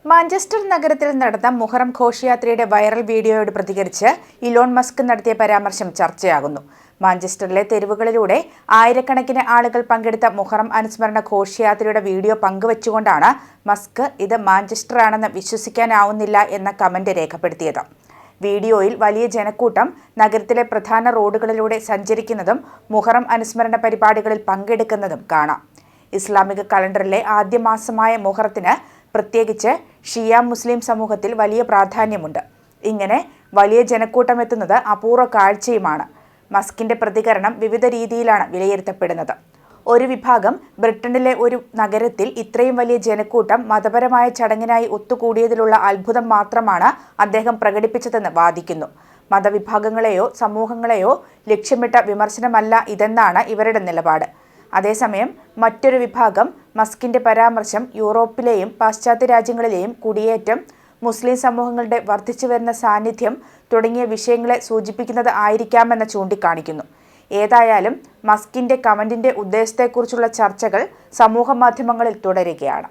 Manchester നഗരത്തിൽ നടന്ന Muharram ഘോഷയാത്രയുടെ viral വീഡിയോയോട് പ്രതികരിച്ച് ഇലോൺ മസ്ക് നടത്തിയ പരാമർശം ചർച്ചയാകുന്നു. മാഞ്ചസ്റ്ററിലെ തെരുവുകളിലൂടെ ആയിരക്കണക്കിന് ആളുകൾ പങ്കെടുത്ത മുഹറം അനുസ്മരണ ഘോഷയാത്രയുടെ വീഡിയോ പങ്കുവച്ചുകൊണ്ടാണ് മസ്ക് ഇത് മാഞ്ചസ്റ്ററാണെന്ന് വിശ്വസിക്കാനാവുന്നില്ല എന്ന കമന്റ് രേഖപ്പെടുത്തിയത്. വീഡിയോയിൽ വലിയ ജനക്കൂട്ടം നഗരത്തിലെ പ്രധാന റോഡുകളിലൂടെ സഞ്ചരിക്കുന്നതും മുഹറം അനുസ്മരണ പരിപാടികളിൽ പങ്കെടുക്കുന്നതും കാണാം. ഇസ്ലാമിക കലണ്ടറിലെ ആദ്യ മാസമായ മുഹറത്തിന് പ്രത്യേകിച്ച് ഷിയ മുസ്ലിം സമൂഹത്തിൽ വലിയ പ്രാധാന്യമുണ്ട്. ഇങ്ങനെ വലിയ ജനക്കൂട്ടം എത്തുന്നത് അപൂർവ കാഴ്ചയുമാണ്. മസ്കിന്റെ പ്രതികരണം വിവിധ രീതിയിലാണ് വിലയിരുത്തപ്പെടുന്നത്. ഒരു വിഭാഗം ബ്രിട്ടനിലെ ഒരു നഗരത്തിൽ ഇത്രയും വലിയ ജനക്കൂട്ടം മതപരമായ ചടങ്ങിനായി ഒത്തുകൂടിയതിലുള്ള അത്ഭുതം മാത്രമാണ് അദ്ദേഹം പ്രകടിപ്പിച്ചതെന്ന് വാദിക്കുന്നു. മതവിഭാഗങ്ങളെയോ സമൂഹങ്ങളെയോ ലക്ഷ്യമിട്ട വിമർശനമല്ല ഇതെന്നാണ് ഇവരുടെ നിലപാട്. അതേസമയം മറ്റൊരു വിഭാഗം മസ്കിന്റെ പരാമർശം യൂറോപ്പിലെയും പാശ്ചാത്യ രാജ്യങ്ങളിലെയും കുടിയേറ്റം, മുസ്ലിം സമൂഹങ്ങളുടെ വർദ്ധിച്ചുവരുന്ന സാന്നിധ്യം തുടങ്ങിയ വിഷയങ്ങളെ സൂചിപ്പിക്കുന്നത് ആയിരിക്കാമെന്ന് ചൂണ്ടിക്കാണിക്കുന്നു. ഏതായാലും മസ്കിന്റെ കമന്റിന്റെ ഉദ്ദേശത്തെക്കുറിച്ചുള്ള ചർച്ചകൾ സമൂഹമാധ്യമങ്ങളിൽ തുടരുകയാണ്.